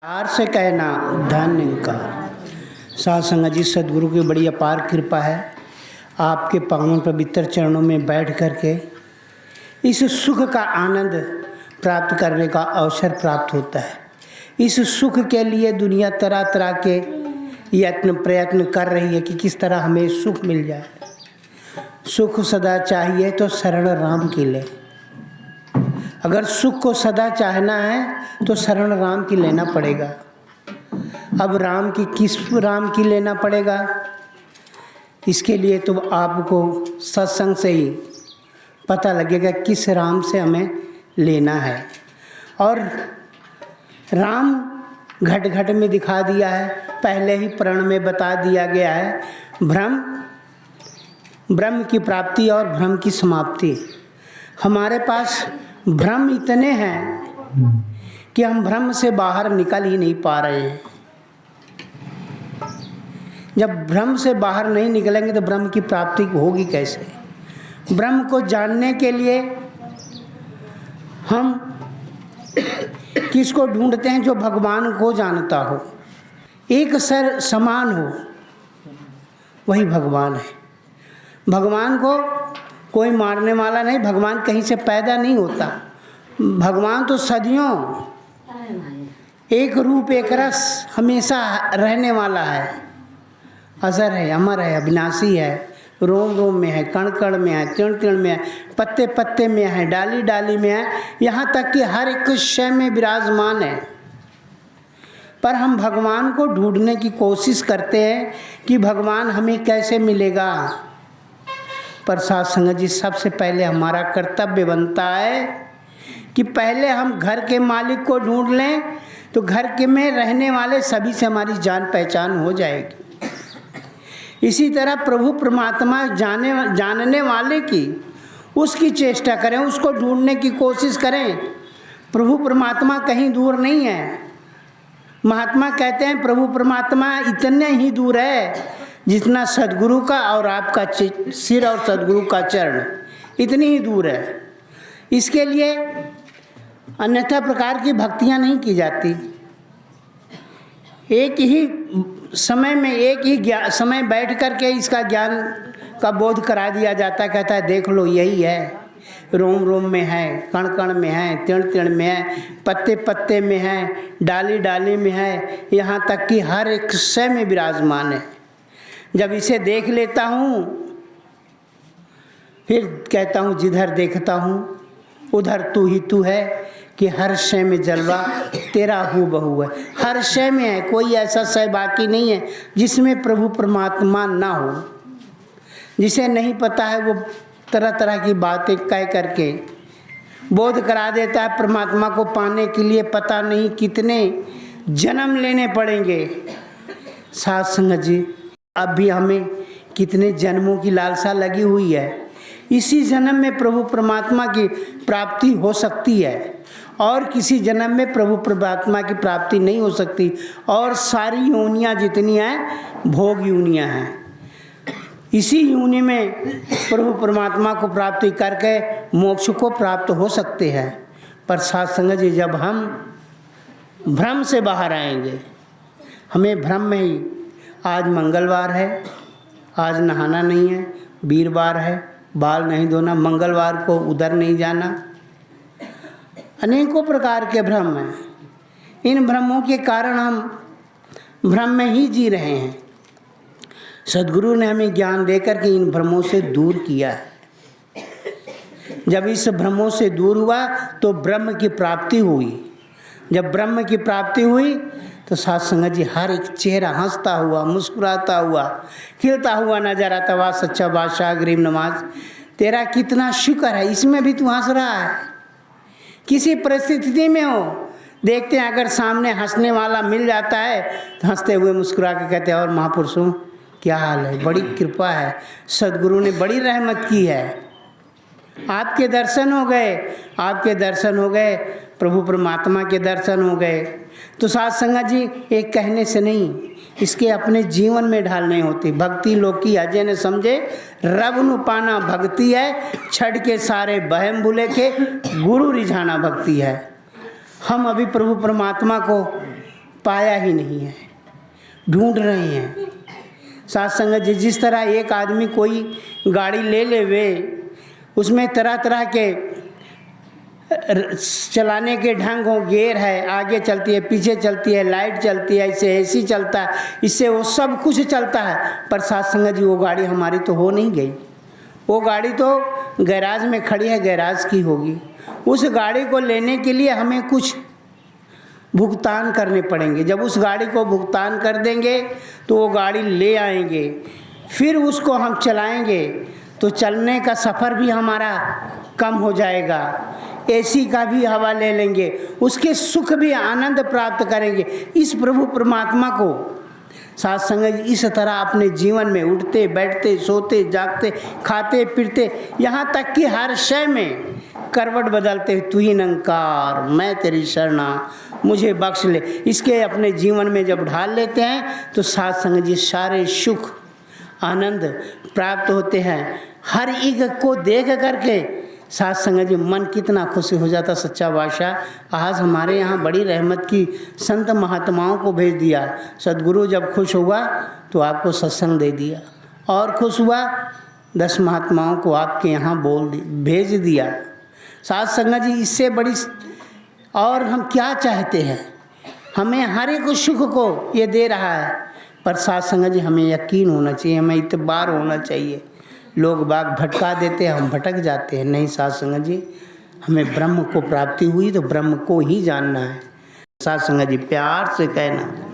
प्यार से कहना धन इनकार। साध संगत जी, सदगुरु की बड़ी अपार कृपा है। आपके पावन पवित्र चरणों में बैठ करके इस सुख का आनंद प्राप्त करने का अवसर प्राप्त होता है। इस सुख के लिए दुनिया तरह तरह के यत्न प्रयत्न कर रही है कि किस तरह हमें सुख मिल जाए। सुख सदा चाहिए तो शरण राम की ले। अगर सुख को सदा चाहना है तो शरण राम की लेना पड़ेगा। अब राम की किस राम की लेना पड़ेगा, इसके लिए तो आपको सत्संग से ही पता लगेगा किस राम से हमें लेना है। और राम घट घट में दिखा दिया है, पहले ही प्रण में बता दिया गया है। ब्रह्म की प्राप्ति और भ्रम की समाप्ति। हमारे पास भ्रम इतने हैं कि हम भ्रम से बाहर निकल ही नहीं पा रहे हैं। जब भ्रम से बाहर नहीं निकलेंगे तो ब्रह्म की प्राप्ति होगी कैसे। ब्रह्म को जानने के लिए हम किसको ढूंढते हैं? जो भगवान को जानता हो, एक सर समान हो, वही भगवान है। भगवान को कोई मारने वाला नहीं, भगवान कहीं से पैदा नहीं होता। भगवान तो सदियों एक रूप एक रस हमेशा रहने वाला है, अजर है, अमर है, अविनाशी है, रोम रोम में है, कण कण में है, तिण तिण में है, पत्ते पत्ते में है, डाली डाली में है, यहाँ तक कि हर एक शय में विराजमान है। पर हम भगवान को ढूंढने की कोशिश करते हैं कि भगवान हमें कैसे मिलेगा। पर साध संगत जी, सबसे पहले हमारा कर्तव्य बनता है कि पहले हम घर के मालिक को ढूंढ लें, तो घर के में रहने वाले सभी से हमारी जान पहचान हो जाएगी। इसी तरह प्रभु परमात्मा जानने वाले की उसकी चेष्टा करें, उसको ढूंढने की कोशिश करें। प्रभु परमात्मा कहीं दूर नहीं है। महात्मा कहते हैं प्रभु परमात्मा इतने ही दूर है जितना सदगुरु का और आपका सिर और सदगुरु का चरण, इतनी ही दूर है। इसके लिए अन्यथा प्रकार की भक्तियां नहीं की जाती। एक ही समय में एक ही समय बैठ करके इसका ज्ञान का बोध करा दिया जाता। कहता है देख लो, यही है, रोम रोम में है, कण कण में है, तिण तिण में है, पत्ते पत्ते में है, डाली डाली में है, यहाँ तक कि हर एक शय में विराजमान है। जब इसे देख लेता हूँ, फिर कहता हूँ जिधर देखता हूँ उधर तू ही तू है, कि हर शय में जलवा तेरा हूबहू है। हर शय में है, कोई ऐसा शय बाकी नहीं है जिसमें प्रभु परमात्मा ना हो। जिसे नहीं पता है वो तरह तरह की बातें कह करके बोध करा देता है। परमात्मा को पाने के लिए पता नहीं कितने जन्म लेने पड़ेंगे। साध संगत जी, अब भी हमें कितने जन्मों की लालसा लगी हुई है। इसी जन्म में प्रभु परमात्मा की प्राप्ति हो सकती है और किसी जन्म में प्रभु परमात्मा की प्राप्ति नहीं हो सकती। और सारी योनियाँ जितनी हैं भोग योनियाँ हैं। इसी योनि में प्रभु परमात्मा को प्राप्ति करके मोक्ष को प्राप्त हो सकते हैं। पर साध संगत जी, जब हम भ्रम से बाहर आएंगे, हमें भ्रम में ही, आज मंगलवार है, आज नहाना नहीं है, वीरवार है, बाल नहीं धोना, मंगलवार को उधर नहीं जाना, अनेकों प्रकार के भ्रम हैं। इन भ्रमों के कारण हम भ्रम में ही जी रहे हैं। सदगुरु ने हमें ज्ञान देकर के इन भ्रमों से दूर किया है। जब इस भ्रमों से दूर हुआ तो ब्रह्म की प्राप्ति हुई। जब ब्रह्म की प्राप्ति हुई तो साध संगत जी, हर एक चेहरा हंसता हुआ, मुस्कुराता हुआ, खिलता हुआ नजर आता। वाह सच्चा बादशाह, गरीब नवाज, तेरा कितना शुक्र है, इसमें भी तू हंस रहा है। किसी परिस्थिति में हो, देखते हैं अगर सामने हंसने वाला मिल जाता है तो हंसते हुए मुस्कुरा के कहते हैं और महापुरुषों क्या हाल है, बड़ी कृपा है, सदगुरु ने बड़ी रहमत की है, आपके दर्शन हो गए, आपके दर्शन हो गए, प्रभु परमात्मा के दर्शन हो गए। तो साध संगत जी, एक कहने से नहीं, इसके अपने जीवन में ढालने होती। भक्ति लोग की अजय ने समझे, रब नु पाना भक्ति है, छड़ के सारे बहम भूले के गुरु रिझाना भक्ति है। हम अभी प्रभु परमात्मा को पाया ही नहीं है, ढूंढ रहे हैं। साथ संगत जी, जिस तरह एक आदमी कोई गाड़ी ले लेवे, उसमें तरह तरह के चलाने के ढंग हो, गियर है, आगे चलती है, पीछे चलती है, लाइट चलती है, इससे एसी चलता है, इससे वो सब कुछ चलता है, पर साथ संगत जी वो गाड़ी हमारी तो हो नहीं गई। वो गाड़ी तो गैराज में खड़ी है, गैराज की होगी। उस गाड़ी को लेने के लिए हमें कुछ भुगतान करने पड़ेंगे। जब उस गाड़ी को भुगतान कर देंगे तो वो गाड़ी ले आएंगे, फिर उसको हम चलाएंगे, तो चलने का सफ़र भी हमारा कम हो जाएगा, एसी का भी हवा ले लेंगे, उसके सुख भी आनंद प्राप्त करेंगे। इस प्रभु परमात्मा को साथ संगत इस तरह अपने जीवन में उठते बैठते सोते जागते खाते पीते, यहाँ तक कि हर शय में करवट बदलते, तू ही निरंकार, मैं तेरी शरणा, मुझे बख्श ले, इसके अपने जीवन में जब ढाल लेते हैं तो साथ संगत जी सारे सुख आनंद प्राप्त होते हैं। हर एक को देख करके साथ संगत जी मन कितना खुश हो जाता। सच्चा बादशाह आज हमारे यहाँ बड़ी रहमत की संत महात्माओं को भेज दिया। सदगुरु जब खुश हुआ तो आपको सत्संग दे दिया, और खुश हुआ 10 महात्माओं को आपके यहाँ भेज दिया। साथ संगत जी इससे बड़ी और हम क्या चाहते हैं? हमें हर एक सुख को ये दे रहा है, पर साथ संगत जी हमें यकीन होना चाहिए, हमें इत्बार होना चाहिए। लोग बाग भटका देते हैं, हम भटक जाते हैं। नहीं साथ संगत जी, हमें ब्रह्म को प्राप्ति हुई तो ब्रह्म को ही जानना है। साथ संगत जी प्यार से कहना,